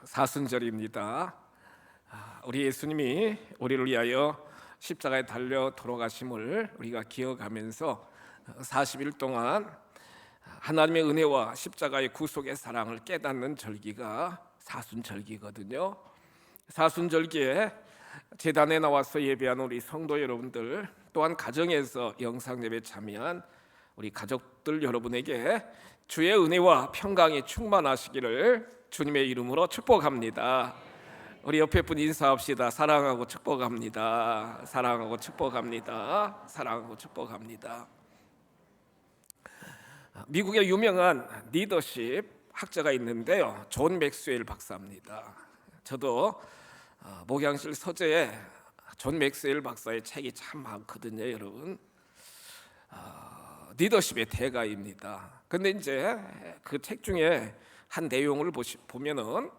사순절입니다. 우리 예수님이 우리를 위하여 십자가에 달려 돌아가심을 우리가 기억하면서 40일 동안 하나님의 은혜와 십자가의 구속의 사랑을 깨닫는 절기가 사순절기거든요. 사순절기에 제단에 나와서 예배하는 우리 성도 여러분들, 또한 가정에서 영상예배 참여한 우리 가족들 여러분에게 주의 은혜와 평강이 충만하시기를 주님의 이름으로 축복합니다. 우리 옆에 분 인사합시다. 사랑하고 축복합니다. 사랑하고 축복합니다. 사랑하고 축복합니다. 미국의 유명한 리더십 학자가 있는데요, 존 맥스웰 박사입니다. 저도 목양실 서재에 존 맥스웰 박사의 책이 참 많거든요, 여러분. 리더십의 대가입니다. 근데 이제 그 책 중에 한 내용을 보면은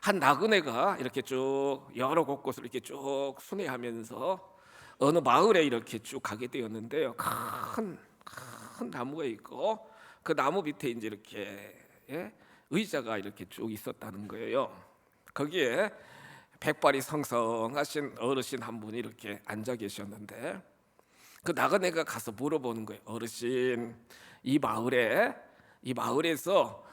한 나그네가 이렇게 쭉 여러 곳곳을 이렇게 쭉 순회하면서 어느 마을에 이렇게 쭉 가게 되었는데요, 큰 나무가 있고 그 나무 밑에 이제 이렇게 의자가 이렇게 쭉 있었다는 거예요. 거기에 백발이 성성하신 어르신 한 분이 이렇게 앉아 계셨는데, 그 나그네가 가서 물어보는 거예요. 어르신, 이 마을에서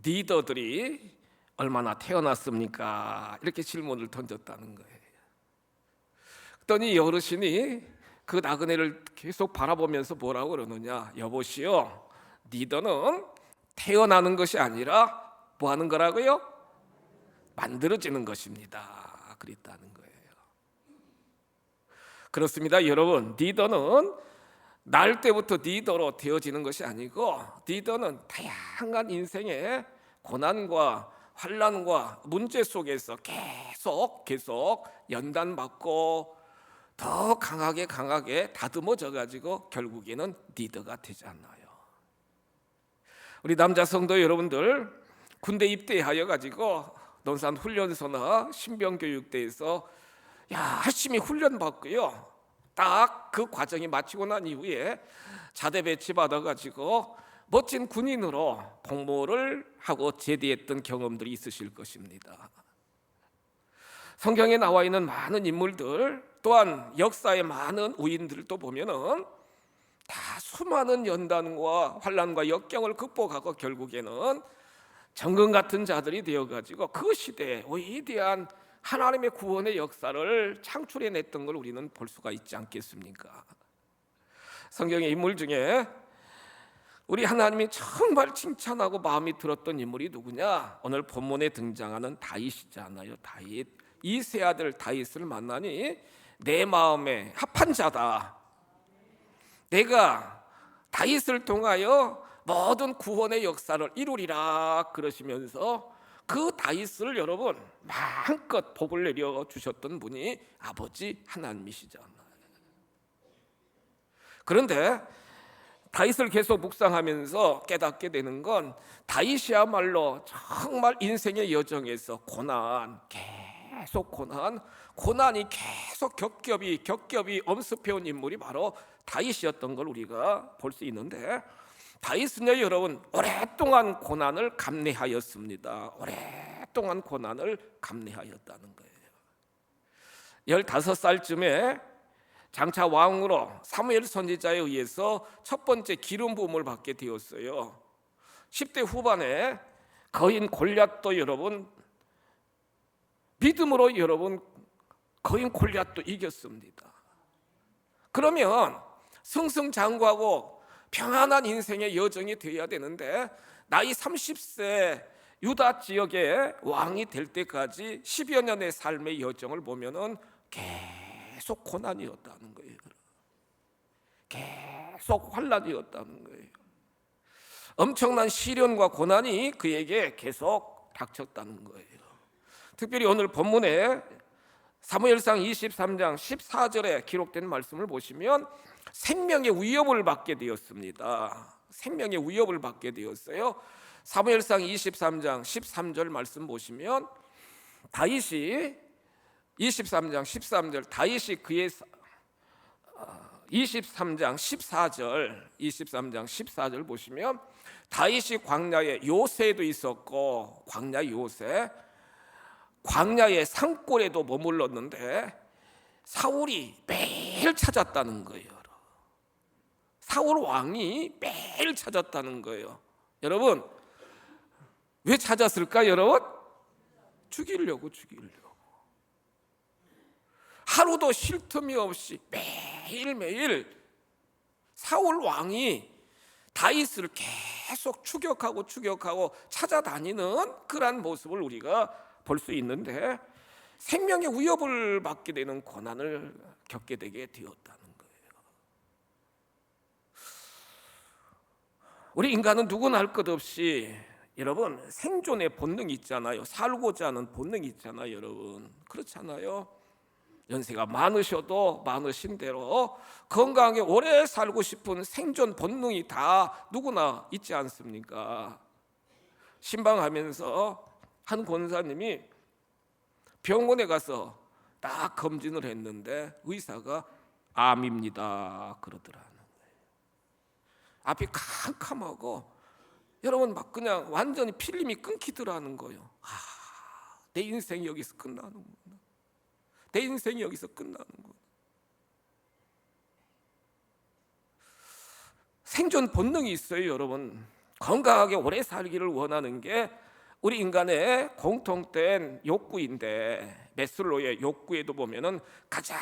리더들이 얼마나 태어났습니까? 이렇게 질문을 던졌다는 거예요. 그랬더니 이 어르신이 그 나그네를 계속 바라보면서 뭐라고 그러느냐, 여보시오, 리더는 태어나는 것이 아니라 뭐 하는 거라고요? 만들어지는 것입니다. 그랬다는 거예요. 그렇습니다, 여러분. 리더는 날 때부터 리더로 되어지는 것이 아니고, 리더는 다양한 인생의 고난과 환난과 문제 속에서 계속 연단받고 더 강하게 다듬어져 가지고 결국에는 리더가 되지 않나요? 우리 남자 성도 여러분들, 군대 입대하여 가지고 논산 훈련소나 신병교육대에서 열심히 훈련 받고요, 딱 그 과정이 마치고 난 이후에 자대 배치 받아 가지고 멋진 군인으로 복무를 하고 제대했던 경험들이 있으실 것입니다. 성경에 나와 있는 많은 인물들, 또한 역사의 많은 우인들도 보면은 다 수많은 연단과 환난과 역경을 극복하고 결국에는 정금 같은 자들이 되어가지고 그 시대에 위대한 하나님의 구원의 역사를 창출해냈던 걸 우리는 볼 수가 있지 않겠습니까? 성경의 인물 중에 우리 하나님이 정말 칭찬하고 마음이 들었던 인물이 누구냐? 오늘 본문에 등장하는 다윗이잖아요. 다윗. 이 세 아들 다윗을 만나니 내 마음에 합한 자다. 내가 다윗을 통하여 모든 구원의 역사를 이루리라 그러시면서 그 다윗을 여러분 마음껏 복을 내려 주셨던 분이 아버지 하나님이시잖아요. 그런데 다윗을 계속 묵상하면서 깨닫게 되는 건, 다윗이야말로 정말 인생의 여정에서 고난이 계속 겹겹이 엄습해온 인물이 바로 다윗이었던 걸 우리가 볼 수 있는데, 다윗은요 여러분 오랫동안 고난을 감내하였습니다. 오랫동안 고난을 감내하였다는 거예요. 15살쯤에 장차 왕으로 사무엘 선지자에 의해서 첫 번째 기름 부음을 받게 되었어요. 10대 후반에 거인 골리앗도 여러분 믿음으로 여러분 거인 골리앗도 이겼습니다. 그러면 승승장구하고 평안한 인생의 여정이 되어야 되는데, 나이 30세 유다 지역의 왕이 될 때까지 10여 년의 삶의 여정을 보면은 계속 고난이었다는 거예요. 계속 환난이었다는 거예요. 엄청난 시련과 고난이 그에게 계속 닥쳤다는 거예요. 특별히 오늘 본문에 사무엘상 23장 14절에 기록된 말씀을 보시면 생명의 위협을 받게 되었습니다. 생명의 위협을 받게 되었어요. 사무엘상 23장 13절 말씀 보시면 다윗이 23장 13절 다윗이 그의 23장 14절 보시면 다윗이 광야에 요새도 있었고 광야 요새 광야의 산골에도 머물렀는데 사울이 매일 찾았다는 거예요. 사울 왕이 매일 찾았다는 거예요. 여러분 왜 찾았을까? 여러분 죽이려고 하루도 쉴 틈이 없이 매일매일 사울 왕이 다윗을 계속 추격하고 찾아다니는 그러한 모습을 우리가 볼 수 있는데 생명의 위협을 받게 되는 고난을 겪게 되게 되었다는 거예요. 우리 인간은 누구나 할 것 없이 여러분 생존의 본능이 있잖아요. 살고자 하는 본능이 있잖아요. 여러분 그렇잖아요. 연세가 많으셔도 많으신 대로 건강하게 오래 살고 싶은 생존 본능이 다 누구나 있지 않습니까? 신방하면서 한 권사님이 병원에 가서 딱 검진을 했는데 의사가 암입니다 그러더라는 거예요. 앞이 캄캄하고 여러분 막 그냥 완전히 필름이 끊기더라는 거예요. 내 인생이 여기서 끝나는구나. 내 인생이 여기서 끝나는구나. 생존 본능이 있어요. 여러분 건강하게 오래 살기를 원하는 게 우리 인간의 공통된 욕구인데 메슬로의 욕구에도 보면은 가장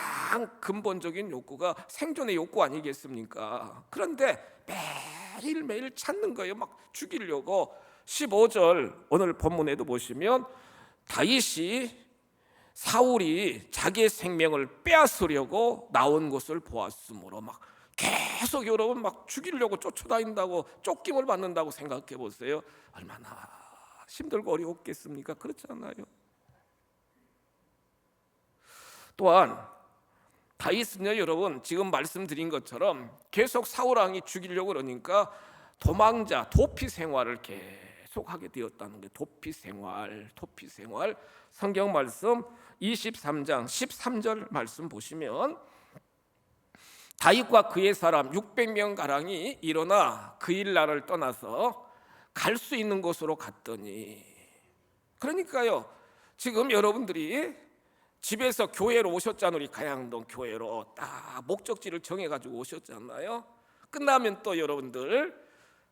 근본적인 욕구가 생존의 욕구 아니겠습니까? 그런데 매일매일 찾는 거예요. 막 죽이려고. 15절 오늘 본문에도 보시면 다윗이 사울이 자기의 생명을 빼앗으려고 나온 것을 보았으므로 막 계속 여러분 막 죽이려고 쫓아다닌다고 쫓김을 받는다고 생각해 보세요. 얼마나 힘들고 어려웠겠습니까? 그렇지 않아요? 또한 다윗은요 여러분 지금 말씀드린 것처럼 계속 사울 왕이 죽이려고 그러니까 도망자 도피 생활을 계속하게 되었다는 거예요. 도피 생활 성경 말씀 23장 13절 말씀 보시면 다윗과 그의 사람 600명 가량이 일어나 그 일날을 떠나서 갈 수 있는 곳으로 갔더니 그러니까요 지금 여러분들이 집에서 교회로 오셨잖아요. 우리 가양동 교회로 딱 목적지를 정해가지고 오셨잖아요. 끝나면 또 여러분들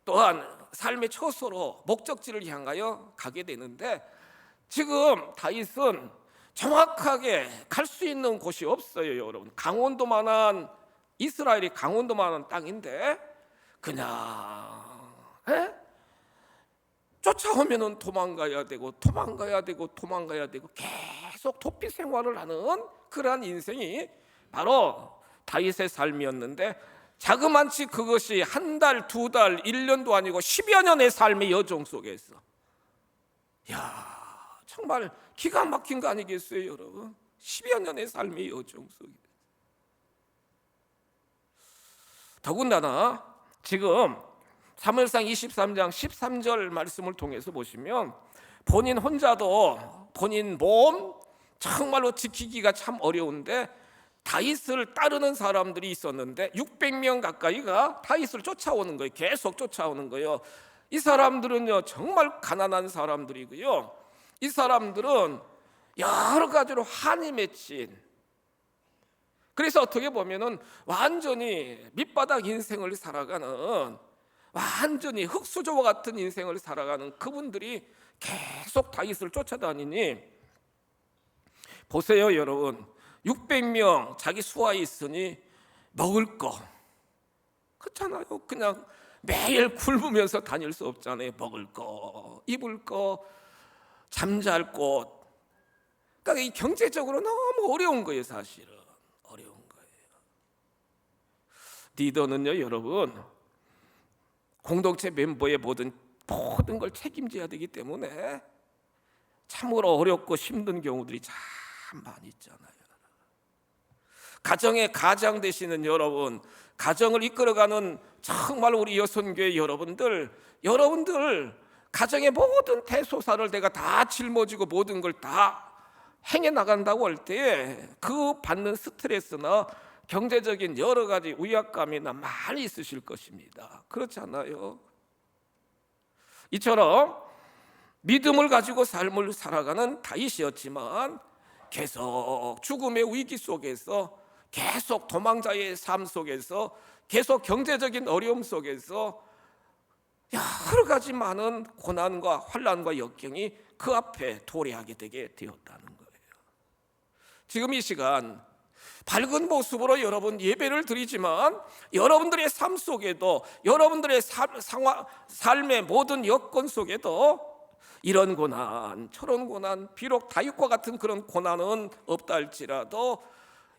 또한 삶의 처소로 목적지를 향하여 가게 되는데 지금 다윗은 정확하게 갈 수 있는 곳이 없어요. 여러분 강원도만한 이스라엘이 강원도만한 땅인데 그냥 쫓아오면은 도망가야 되고 계속 도피 생활을 하는 그러한 인생이 바로 다윗의 삶이었는데 자그만치 그것이 한 달, 두 달, 1년도 아니고 10여 년의 삶의 여정 속에서 정말 기가 막힌 거 아니겠어요 여러분? 10여 년의 삶의 여정 속에 더군다나 지금 사무엘상 23장 13절 말씀을 통해서 보시면 본인 혼자도 본인 몸 정말로 지키기가 참 어려운데 다윗을 따르는 사람들이 있었는데 600명 가까이가 다윗을 쫓아오는 거예요. 계속 쫓아오는 거예요. 이 사람들은요 정말 가난한 사람들이고요. 이 사람들은 여러 가지로 한이 맺힌 그래서 어떻게 보면은 완전히 밑바닥 인생을 살아가는 완전히 흙수저와 같은 인생을 살아가는 그분들이 계속 다윗을 쫓아다니니 보세요 여러분 600명 자기 수하에 있으니 먹을 거 그렇잖아요. 그냥 매일 굶으면서 다닐 수 없잖아요. 먹을 거 입을 거 잠잘 곳 그러니까 이 경제적으로 너무 어려운 거예요. 사실은 어려운 거예요. 리더는요 여러분 공동체 멤버의 모든 걸 책임져야 되기 때문에 참으로 어렵고 힘든 경우들이 참 많이 있잖아요. 가정의 가장 되시는 여러분, 가정을 이끌어가는 정말 우리 여선교회 여러분들 가정의 모든 대소사를 내가 다 짊어지고 모든 걸 다 행해 나간다고 할 때 그 받는 스트레스나 경제적인 여러 가지 위압감이나 많이 있으실 것입니다. 그렇지 않아요? 이처럼 믿음을 가지고 삶을 살아가는 다윗이었지만 계속 죽음의 위기 속에서, 계속 도망자의 삶 속에서, 계속 경제적인 어려움 속에서 여러 가지 많은 고난과 환난과 역경이 그 앞에 도래하게 되게 되었다는 거예요. 지금 이 시간 밝은 모습으로 여러분 예배를 드리지만 여러분들의 삶 속에도, 여러분들의 삶의 모든 여건 속에도 이런 고난 저런 고난, 비록 다윗과 같은 그런 고난은 없다 할지라도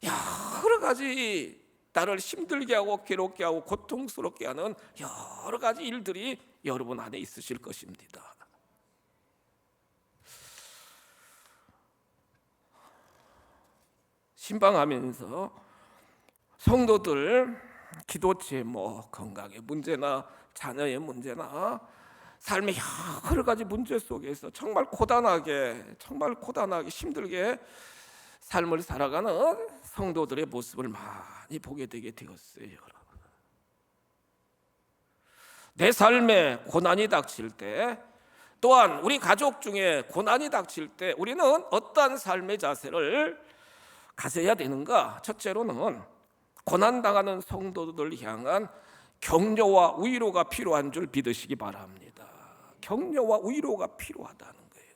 여러 가지 나를 힘들게 하고 괴롭게 하고 고통스럽게 하는 여러 가지 일들이 여러분 안에 있으실 것입니다. 신방하면서 성도들 기도 제목, 건강의 문제나 자녀의 문제나 삶의 여러 가지 문제 속에서 정말 고단하게 힘들게 삶을 살아가는 성도들의 모습을 많이 보게 되게 되었어요. 내 삶에 고난이 닥칠 때, 또한 우리 가족 중에 고난이 닥칠 때 우리는 어떠한 삶의 자세를 가져야 되는가? 첫째로는 고난당하는 성도들을 향한 격려와 위로가 필요한 줄 믿으시기 바랍니다. 격려와 위로가 필요하다는 거예요.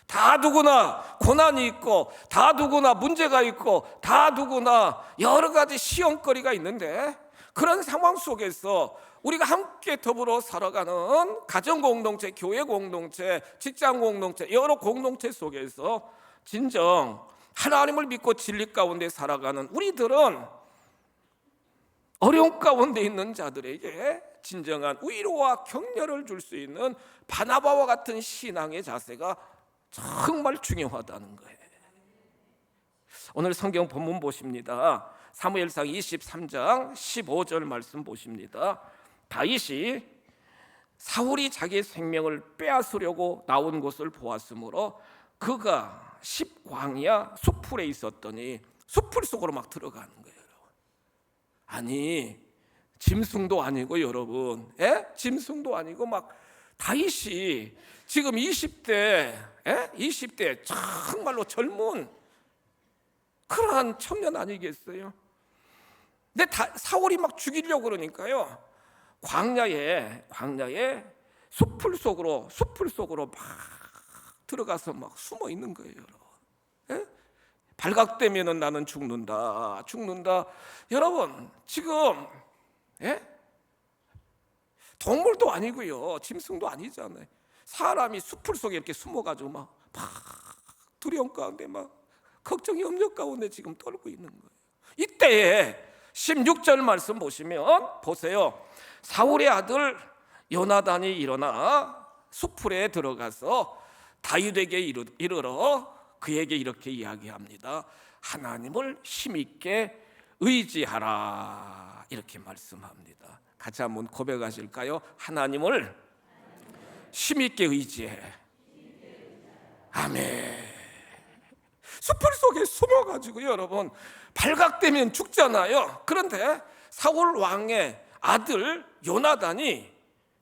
다 누구나 고난이 있고, 다 누구나 문제가 있고, 다 누구나 여러 가지 시험거리가 있는데, 그런 상황 속에서 우리가 함께 더불어 살아가는 가정 공동체, 교회 공동체, 직장 공동체, 여러 공동체 속에서 진정 하나님을 믿고 진리 가운데 살아가는 우리들은 어려움 가운데 있는 자들에게 진정한 위로와 격려를 줄 수 있는 바나바와 같은 신앙의 자세가 정말 중요하다는 거예요. 오늘 성경 본문 보십니다. 사무엘상 23장 15절 말씀 보십니다. 다윗이 사울이 자기의 생명을 빼앗으려고 나온 것을 보았으므로 그가 십광야 수풀에 있었더니, 수풀 속으로 막 들어가는 거예요. 아니, 짐승도 아니고 여러분, 짐승도 아니고 막 다윗이 지금 20대 정말로 젊은 그러한 청년 아니겠어요? 근데 사울이 막 죽이려고 그러니까요, 광야에 수풀 속으로 막 들어가서 막 숨어 있는 거예요. 발각되면은 나는 죽는다. 여러분, 지금 동물도 아니고요, 짐승도 아니잖아요. 사람이 수풀 속에 이렇게 숨어가지고 막 두려움 가운데, 막 걱정이 염려 가운데 지금 떨고 있는 거예요. 이때에 16절 말씀 보시면 보세요. 사울의 아들 요나단이 일어나 수풀에 들어가서 다윗에게 이르러 그에게 이렇게 이야기합니다. 하나님을 힘있게 의지하라, 이렇게 말씀합니다. 같이 한번 고백하실까요? 하나님을 힘있게 의지해. 아멘. 수풀 속에 숨어가지고 여러분 발각되면 죽잖아요. 그런데 사울 왕의 아들 요나단이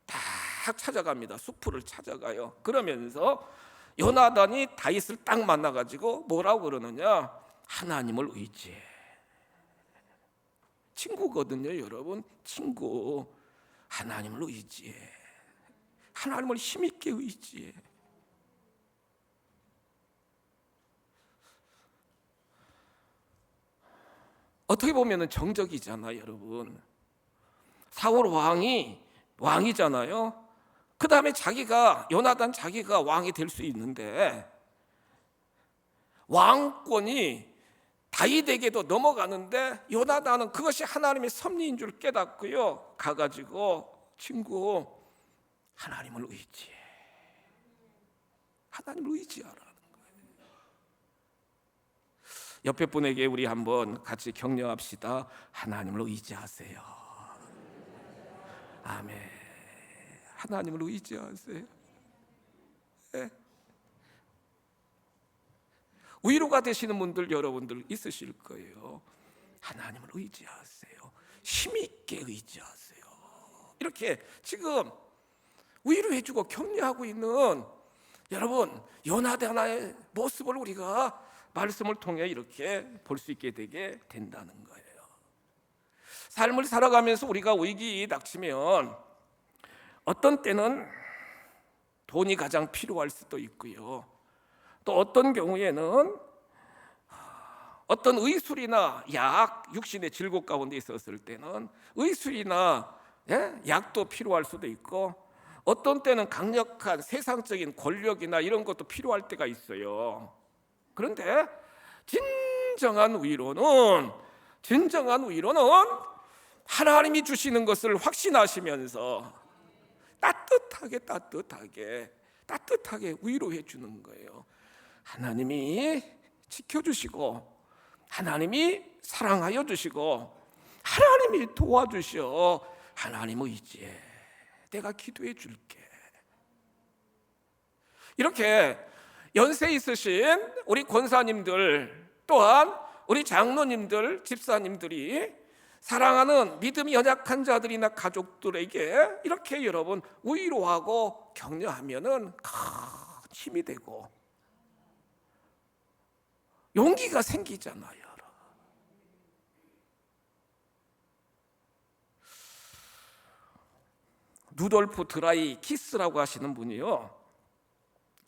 딱 찾아갑니다. 수풀을 찾아가요. 그러면서 요나단이 다윗을 딱 만나가지고 뭐라고 그러느냐? 하나님을 의지해. 친구거든요, 여러분. 친구. 하나님을 의지해. 하나님을 힘있게 의지해. 어떻게 보면 정적이잖아요, 여러분. 사울 왕이잖아요. 그 다음에 요나단 자기가 왕이 될 수 있는데, 왕권이 다윗에게도 넘어가는데 요나단은 그것이 하나님의 섭리인 줄 깨닫고요, 가가지고 친구, 하나님을 의지해. 하나님을 의지하라는 거예요. 옆에 분에게 우리 한번 같이 격려합시다. 하나님을 의지하세요. 아멘. 하나님을 의지하세요. 네. 위로가 되시는 분들 여러분들 있으실 거예요. 하나님을 의지하세요. 힘있게 의지하세요. 이렇게 지금 위로해주고 격려하고 있는 여러분 연하대하나의 모습을 우리가 말씀을 통해 이렇게 볼 수 있게 되게 된다는 거예요. 삶을 살아가면서 우리가 위기 닥치면 어떤 때는 돈이 가장 필요할 수도 있고요. 또 어떤 경우에는 어떤 의술이나 약, 육신의 질곡 가운데 있었을 때는 의술이나 약도 필요할 수도 있고, 어떤 때는 강력한 세상적인 권력이나 이런 것도 필요할 때가 있어요. 그런데 진정한 위로는 하나님이 주시는 것을 확신하시면서 따뜻하게 위로해 주는 거예요. 하나님이 지켜주시고, 하나님이 사랑하여 주시고, 하나님이 도와주셔. 하나님 의지해. 내가 기도해 줄게. 이렇게 연세 있으신 우리 권사님들, 또한 우리 장로님들, 집사님들이 사랑하는 믿음이 연약한 자들이나 가족들에게 이렇게 여러분 위로하고 격려하면은 큰 힘이 되고 용기가 생기잖아요. 루돌프 드라이 키스라고 하시는 분이요,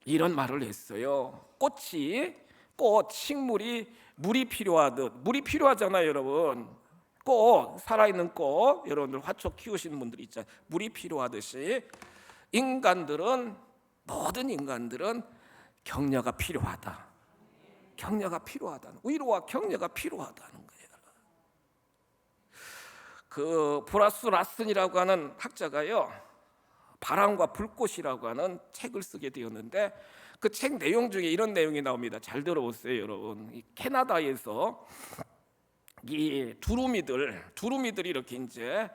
이런 말을 했어요. 식물이 물이 필요하듯, 물이 필요하잖아요, 여러분. 꽃, 살아있는 꽃, 여러분들 화초 키우시는 분들 있잖아요. 물이 필요하듯이 모든 인간들은 격려가 필요하다. 위로와 격려가 필요하다는 거예요. 그 브라스 라슨이라고 하는 학자가요, 바람과 불꽃이라고 하는 책을 쓰게 되었는데, 그 책 내용 중에 이런 내용이 나옵니다. 잘 들어보세요, 여러분. 이 캐나다에서 이 두루미들이 이렇게 이제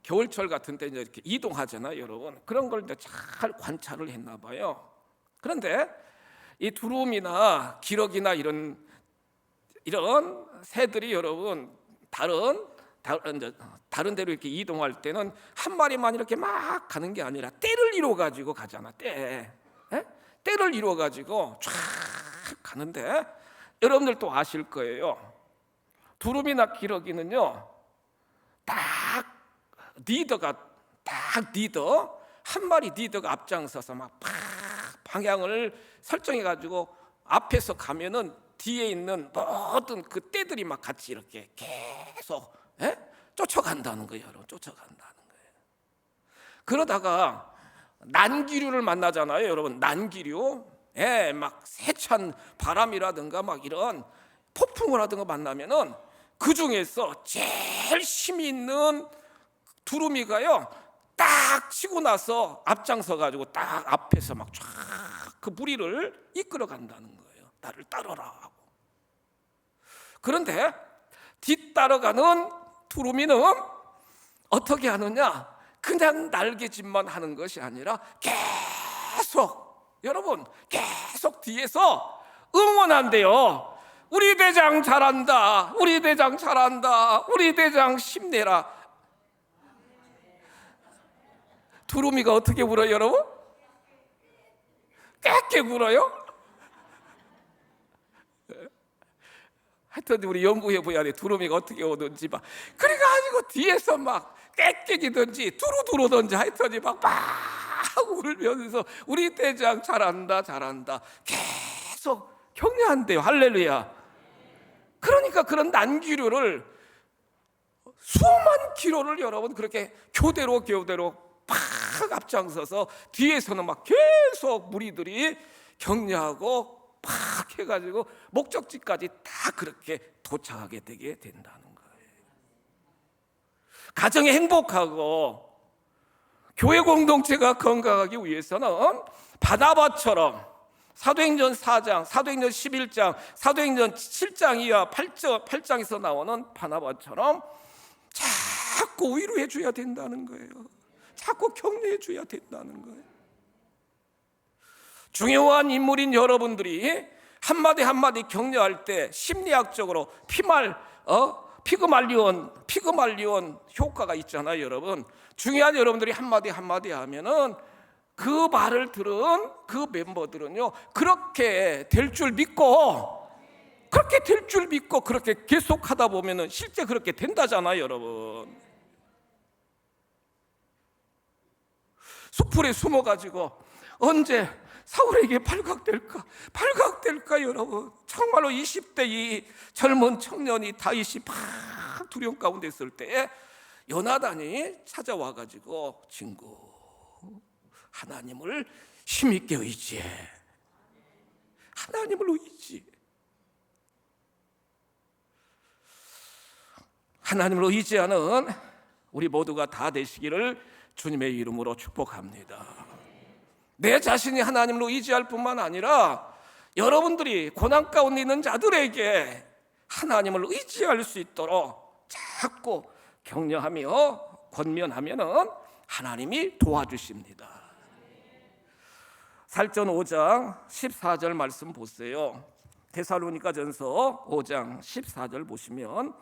겨울철 같은데 이제 이렇게 이동하잖아요, 여러분. 그런 걸 이제 잘 관찰을 했나 봐요. 그런데 이 두루미나 기러기나 이런 새들이 여러분 다른 데로 이렇게 이동할 때는 한 마리만 이렇게 막 가는 게 아니라 때를 이루어 가지고 가잖아. 때를 이루어 가지고 쫙 가는데, 여러분들도 아실 거예요. 두루미나 기러기는요, 한 마리 리더가 앞장서서 막 방향을 설정해 가지고 앞에서 가면은 뒤에 있는 모든 그 떼들이 막 같이 이렇게 계속 쫓아간다는 거예요, 여러분. 쫓아간다는 거예요. 그러다가 난기류를 만나잖아요, 여러분. 난기류, 막 세찬 바람이라든가 막 이런 폭풍을 하든가 만나면은 그 중에서 제일 힘이 있는 두루미가요, 딱 치고 나서 앞장서 가지고 딱 앞에서 막 쫙 그 무리를 이끌어 간다는 거예요. 나를 따르라 하고. 그런데 뒤따라가는 두루미는 어떻게 하느냐? 그냥 날개짓만 하는 것이 아니라 계속 뒤에서 응원한대요. 우리 대장 잘한다. 우리 대장 힘내라. 두루미가 어떻게 울어요, 여러분? 깨깨 울어요? 하여튼 우리 연구해 봐야 돼. 두루미가 어떻게 오는지 막. 그래가지고 뒤에서 막 깨깨기든지 두루두루든지 하여튼 막 울면서 우리 대장 잘한다. 계속 격려한대요. 할렐루야. 그러니까 그런 난기류를 수만 킬로를 여러분 그렇게 교대로 팍 앞장서서 뒤에서는 막 계속 무리들이 격려하고 팍 해가지고 목적지까지 다 그렇게 도착하게 되게 된다는 거예요. 가정이 행복하고 교회 공동체가 건강하기 위해서는 바나바처럼 사도행전 4장, 사도행전 11장, 사도행전 7장 이하 8장에서 나오는 바나바처럼 자꾸 위로해 줘야 된다는 거예요. 자꾸 격려해 줘야 된다는 거예요. 중요한 인물인 여러분들이 한마디 한마디 격려할 때 심리학적으로 피그말리온 효과가 있잖아요, 여러분. 중요한 여러분들이 한마디 한마디 하면은 그 말을 들은 그 멤버들은요, 그렇게 될 줄 믿고 그렇게 계속하다 보면은 실제 그렇게 된다잖아요, 여러분. 수풀에 숨어가지고 언제 사울에게 발각될까 여러분. 정말로 20대 이 젊은 청년이 다윗이 막 두려움 가운데 있을 때 요나단이 찾아와가지고 친구, 하나님을 힘있게 의지해. 하나님을 의지해. 하나님을 의지하는 우리 모두가 다 되시기를 주님의 이름으로 축복합니다. 내 자신이 하나님을 의지할 뿐만 아니라 여러분들이 고난 가운데 있는 자들에게 하나님을 의지할 수 있도록 자꾸 격려하며 권면하면은 하나님이 도와주십니다. 살전 5장 14절 말씀 보세요. 데살로니가전서 5장 14절 보시면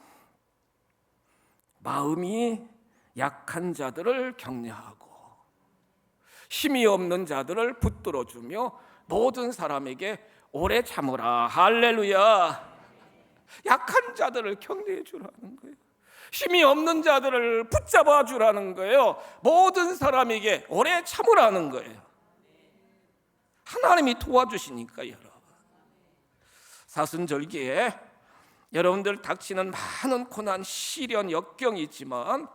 마음이 약한 자들을 격려하고 힘이 없는 자들을 붙들어주며 모든 사람에게 오래 참으라. 할렐루야. 약한 자들을 격려해 주라는 거예요. 힘이 없는 자들을 붙잡아 주라는 거예요. 모든 사람에게 오래 참으라는 거예요. 하나님이 도와주시니까. 여러분, 사순절기에 여러분들 닥치는 많은 고난, 시련, 역경이 있지만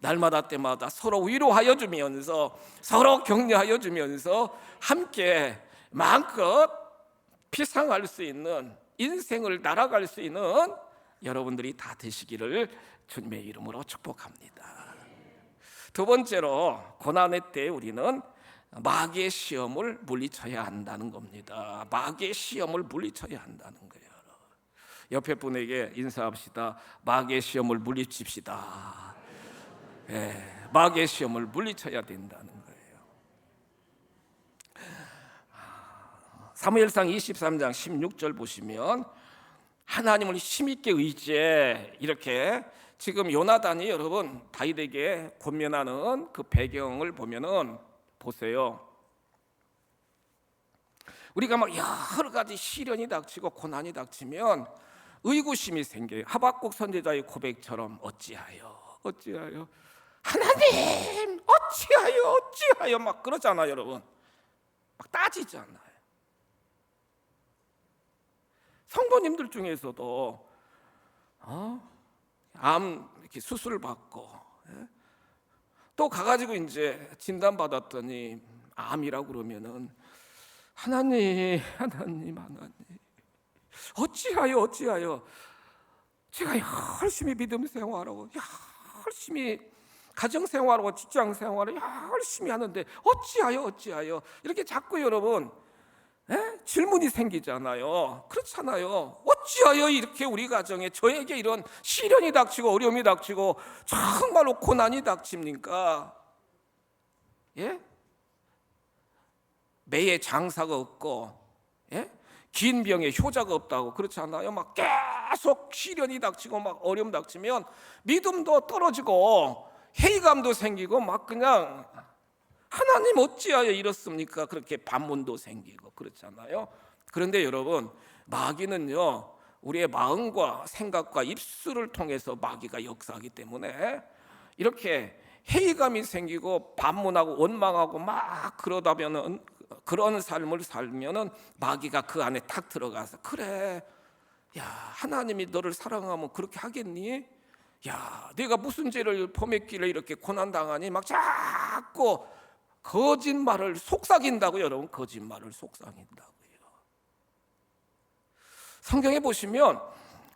날마다 때마다 서로 위로하여 주면서 서로 격려하여 주면서 함께 마음껏 피상할 수 있는, 인생을 날아갈 수 있는 여러분들이 다 되시기를 주님의 이름으로 축복합니다. 두 번째로, 고난의 때 우리는 마귀의 시험을 물리쳐야 한다는 겁니다. 마귀의 시험을 물리쳐야 한다는 거예요. 옆에 분에게 인사합시다. 마귀의 시험을 물리칩시다. 마귀의 시험을 물리쳐야 된다는 거예요. 사무엘상 23장 16절 보시면 하나님을 힘있게 의지해, 이렇게 지금 요나단이 여러분 다윗에게 권면하는 그 배경을 보면은 보세요. 우리가 막 여러 가지 시련이 닥치고 고난이 닥치면 의구심이 생겨요. 하박국 선지자의 고백처럼 어찌하여 하나님 어찌하여 막 그러잖아요, 여러분. 막 따지잖아요. 성도님들 중에서도 암 이렇게 수술 받고 또 가가지고 이제 진단 받았더니 암이라고 그러면은 하나님 어찌하여 제가 열심히 믿음 생활하고 열심히 가정 생활하고 직장 생활을 열심히 하는데 어찌하여 이렇게 자꾸 여러분 질문이 생기잖아요. 그렇잖아요. 어찌하여 이렇게 우리 가정에 저에게 이런 시련이 닥치고 어려움이 닥치고 정말로 고난이 닥칩니까? 매에 장사가 없고 긴 병에 효자가 없다고 그렇잖아요. 막 계속 시련이 닥치고 막 어려움 닥치면 믿음도 떨어지고 회의감도 생기고 막 그냥 하나님 어찌하여 이렇습니까? 그렇게 반문도 생기고 그렇잖아요. 그런데 여러분, 마귀는요 우리의 마음과 생각과 입술을 통해서 마귀가 역사하기 때문에 이렇게 회의감이 생기고 반문하고 원망하고 막 그러다면은, 그런 삶을 살면은 마귀가 그 안에 탁 들어가서 그래, 야 하나님이 너를 사랑하면 그렇게 하겠니? 야 내가 무슨 죄를 범했길래 이렇게 고난당하니? 막 자꾸 거짓말을 속삭인다고. 여러분, 거짓말을 속삭인다고요. 성경에 보시면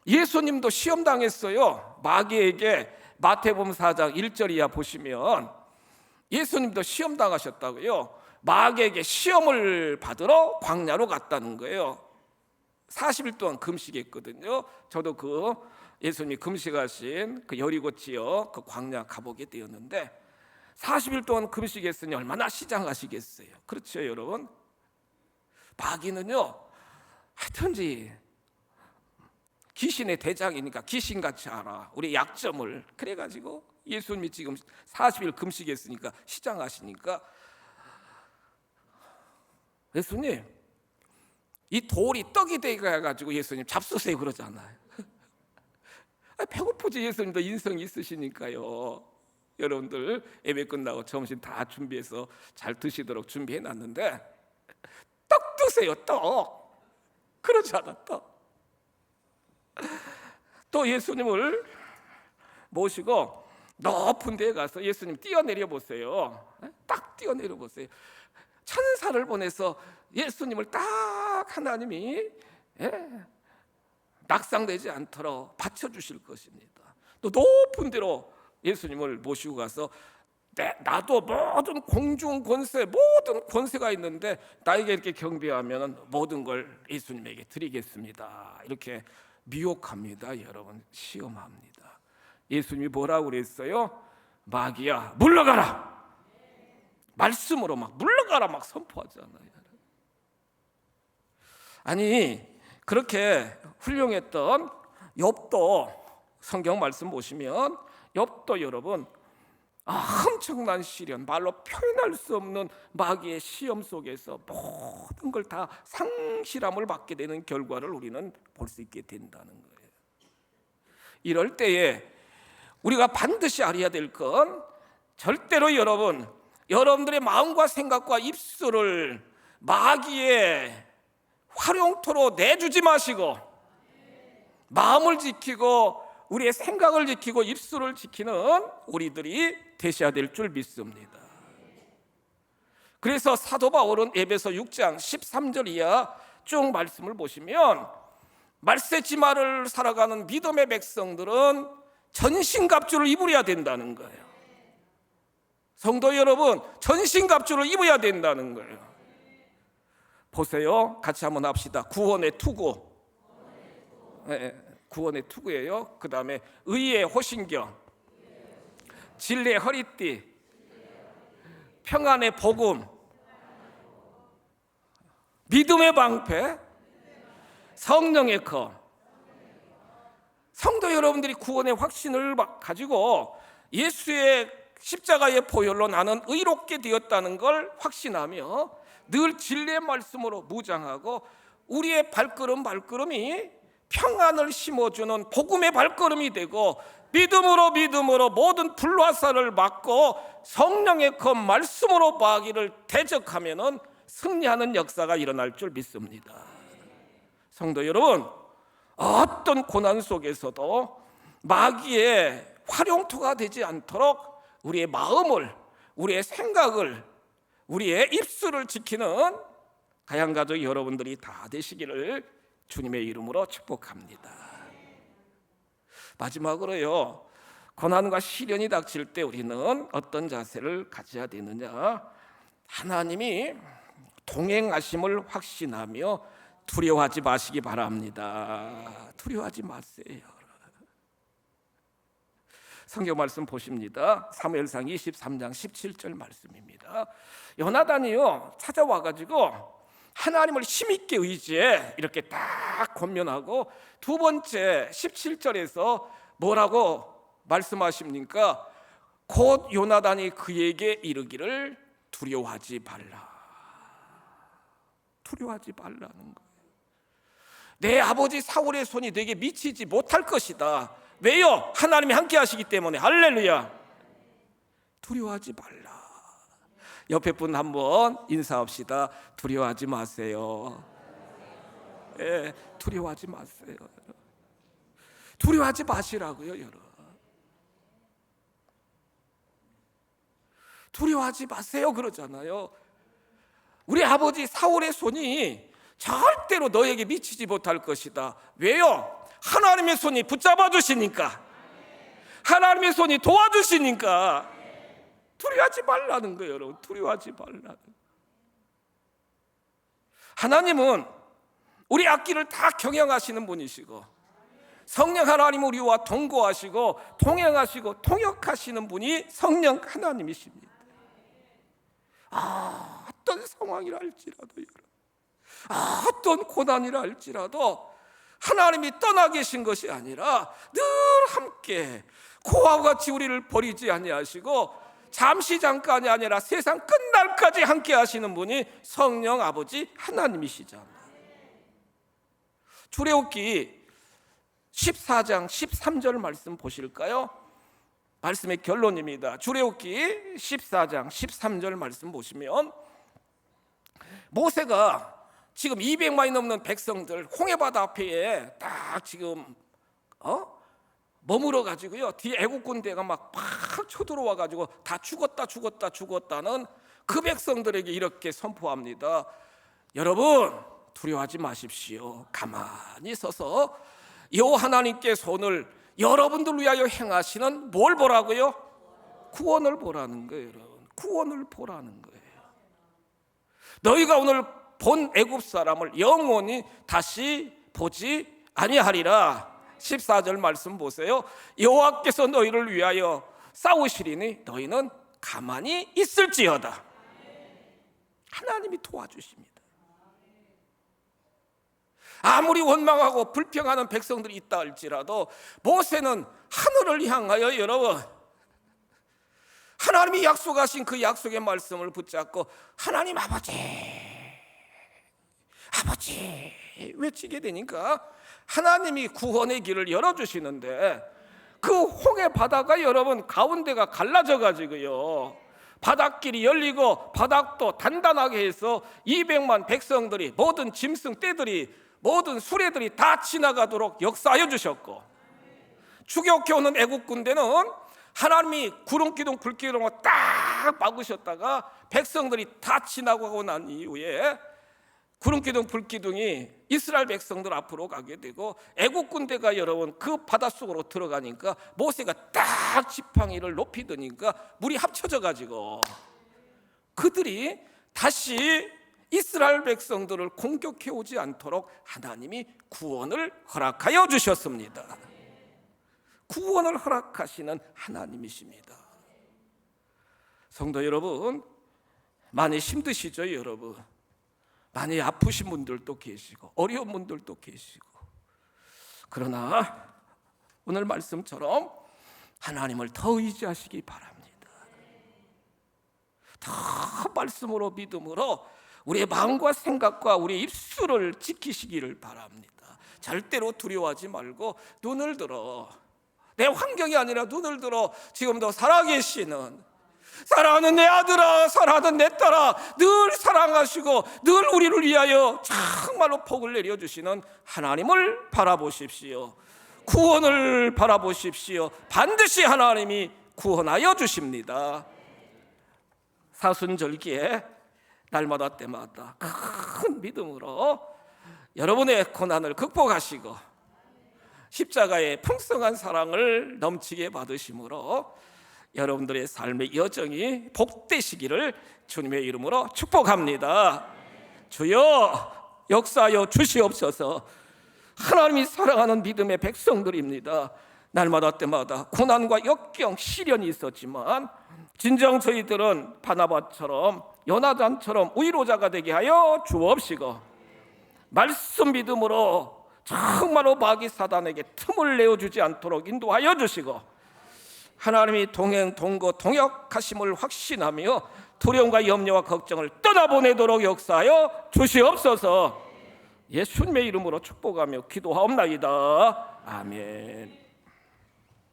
예수님도 시험당했어요. 마귀에게. 마태복음 4장 1절 이하 보시면 예수님도 시험당하셨다고요. 마귀에게 시험을 받으러 광야로 갔다는 거예요. 40일 동안 금식했거든요. 저도 그 예수님이 금식하신 그 여리고 지역 그 광야 가보게 되었는데 40일 동안 금식했으니 얼마나 시장하시겠어요. 그렇죠, 여러분? 마귀는요 하여튼지 귀신의 대장이니까 귀신같이 알아, 우리 약점을. 그래가지고 예수님이 지금 40일 금식했으니까 시장하시니까, 예수님 이 돌이 떡이 되게 해가지고 예수님 잡수세요 그러잖아요. 배고프지, 예수님도 인성이 있으시니까요. 여러분들 예배 끝나고 점심 다 준비해서 잘 드시도록 준비해놨는데 떡 드세요, 떡. 그러지 않아, 떡. 또 예수님을 모시고 높은 데에 가서 예수님 뛰어내려 보세요. 딱 뛰어내려 보세요. 천사를 보내서 예수님을 딱 하나님이 낙상되지 않도록 받쳐주실 것입니다. 또 높은 데로 예수님을 모시고 가서 나도 모든 공중 권세, 모든 권세가 있는데 나에게 이렇게 경배하면 모든 걸 예수님에게 드리겠습니다. 이렇게 미혹합니다. 여러분, 시험합니다. 예수님이 뭐라고 그랬어요? 마귀야 물러가라. 말씀으로 막 물러가라 막 선포하잖아요. 아니, 그렇게 훌륭했던 욥도 성경 말씀 보시면 욥도 여러분 엄청난 시련, 말로 표현할 수 없는 마귀의 시험 속에서 모든 걸 다 상실함을 받게 되는 결과를 우리는 볼 수 있게 된다는 거예요. 이럴 때에 우리가 반드시 알아야 될 건, 절대로 여러분들의 마음과 생각과 입술을 마귀의 활용토로 내주지 마시고, 마음을 지키고 우리의 생각을 지키고 입술을 지키는 우리들이 되셔야 될 줄 믿습니다. 그래서 사도 바울은 에베소 6장 13절 이하 쭉 말씀을 보시면, 말세지마를 살아가는 믿음의 백성들은 전신갑주를 입으려야 된다는 거예요. 성도 여러분, 전신갑주를 입어야 된다는 거예요. 보세요, 같이 한번 합시다. 구원의 투구. 구원의 투구예요. 그 다음에 의의 호신경, 진리의 허리띠, 평안의 복음, 믿음의 방패, 성령의 검. 성도 여러분들이 구원의 확신을 가지고 예수의 십자가의 보혈로 나는 의롭게 되었다는 걸 확신하며 늘 진리의 말씀으로 무장하고, 우리의 발걸음이 평안을 심어주는 복음의 발걸음이 되고, 믿음으로 모든 불화살을 막고 성령의 검 말씀으로 마귀를 대적하면은 승리하는 역사가 일어날 줄 믿습니다. 성도 여러분, 어떤 고난 속에서도 마귀의 활용토가 되지 않도록 우리의 마음을, 우리의 생각을, 우리의 입술을 지키는 가양가족 여러분들이 다 되시기를 주님의 이름으로 축복합니다. 마지막으로요, 고난과 시련이 닥칠 때 우리는 어떤 자세를 가져야 되느냐? 하나님이 동행하심을 확신하며 두려워하지 마시기 바랍니다. 두려워하지 마세요. 성경 말씀 보십니다. 사무엘상 23장 17절 말씀입니다. 요나단이요 찾아와가지고 하나님을 힘있게 의지해 이렇게 딱 권면하고, 두 번째 17절에서 뭐라고 말씀하십니까? 곧 요나단이 그에게 이르기를 두려워하지 말라. 두려워하지 말라는 거예요. 내 아버지 사울의 손이 내게 미치지 못할 것이다. 왜요? 하나님이 함께 하시기 때문에. 할렐루야. 두려워하지 말라. 옆에 분 한번 인사합시다. 두려워하지 마세요. 두려워하지 마세요. 두려워하지 마시라고요, 여러분. 두려워하지 마세요 그러잖아요. 우리 아버지 사울의 손이 절대로 너에게 미치지 못할 것이다. 왜요? 하나님의 손이 붙잡아 주시니까, 하나님의 손이 도와주시니까. 두려워하지 말라는 거예요, 여러분. 두려워하지 말라는. 하나님은 우리 앞길을 다 경영하시는 분이시고, 성령 하나님 우리와 동거하시고 동행하시고 통역하시는 분이 성령 하나님이십니다. 어떤 상황이라 할지라도 여러분, 어떤 고난이라 할지라도 하나님이 떠나 계신 것이 아니라 늘 함께 고아와 같이 우리를 버리지 아니하시고 잠시 잠깐이 아니라 세상 끝날까지 함께 하시는 분이 성령 아버지 하나님이시잖아요. 출애굽기 14장 13절 말씀 보실까요? 말씀의 결론입니다. 출애굽기 14장 13절 말씀 보시면 모세가 지금 200만이 넘는 백성들 홍해바다 앞에 딱 지금 머물러 가지고요, 뒤에 애국 군대가 막 쳐들어와 가지고 다 죽었다는 그 백성들에게 이렇게 선포합니다. 여러분 두려워하지 마십시오. 가만히 서서 여호와 하나님께 손을 여러분들 위하여 행하시는 뭘 보라고요? 구원을 보라는 거예요. 여러분, 구원을 보라는 거예요. 너희가 오늘 본 애굽 사람을 영원히 다시 보지 아니하리라. 14절 말씀 보세요. 여호와께서 너희를 위하여 싸우시리니 너희는 가만히 있을지어다. 하나님이 도와주십니다. 아무리 원망하고 불평하는 백성들이 있다 할지라도 모세는 하늘을 향하여 여러분 하나님이 약속하신 그 약속의 말씀을 붙잡고 하나님 아버지 외치게 되니까 하나님이 구원의 길을 열어주시는데 그 홍해 바다가 여러분 가운데가 갈라져 가지고요, 바닷길이 열리고 바닥도 단단하게 해서 200만 백성들이 모든 짐승 떼들이 모든 수레들이 다 지나가도록 역사하여 주셨고, 추격해 오는 애국 군대는 하나님이 구름 기둥 불 기둥을 딱 막으셨다가 백성들이 다 지나가고 난 이후에 구름 기둥 불 기둥이 이스라엘 백성들 앞으로 가게 되고 애국 군대가 여러분 그 바닷속으로 들어가니까 모세가 딱 지팡이를 높이 드니까 물이 합쳐져 가지고 그들이 다시 이스라엘 백성들을 공격해 오지 않도록 하나님이 구원을 허락하여 주셨습니다. 구원을 허락하시는 하나님이십니다. 성도 여러분, 많이 힘드시죠 여러분? 많이 아프신 분들도 계시고 어려운 분들도 계시고, 그러나 오늘 말씀처럼 하나님을 더 의지하시기 바랍니다. 더 말씀으로 믿음으로 우리의 마음과 생각과 우리의 입술을 지키시기를 바랍니다. 절대로 두려워하지 말고 눈을 들어, 내 환경이 아니라 눈을 들어 지금도 살아계시는, 사랑하는 내 아들아, 사랑하는 내 딸아, 늘 사랑하시고 늘 우리를 위하여 정말로 복을 내려주시는 하나님을 바라보십시오. 구원을 바라보십시오. 반드시 하나님이 구원하여 주십니다. 사순절기에 날마다 때마다 큰 믿음으로 여러분의 고난을 극복하시고 십자가의 풍성한 사랑을 넘치게 받으심으로 여러분들의 삶의 여정이 복되시기를 주님의 이름으로 축복합니다. 주여 역사하여 주시옵소서. 하나님이 사랑하는 믿음의 백성들입니다. 날마다 때마다 고난과 역경, 시련이 있었지만 진정 저희들은 바나바처럼 요나단처럼 위로자가 되게 하여 주옵시고, 말씀 믿음으로 정말로 마귀 사단에게 틈을 내어주지 않도록 인도하여 주시고, 하나님이 동행, 동거, 동역하심을 확신하며 두려움과 염려와 걱정을 떠나보내도록 역사하여 주시옵소서. 예수님의 이름으로 축복하며 기도하옵나이다. 아멘.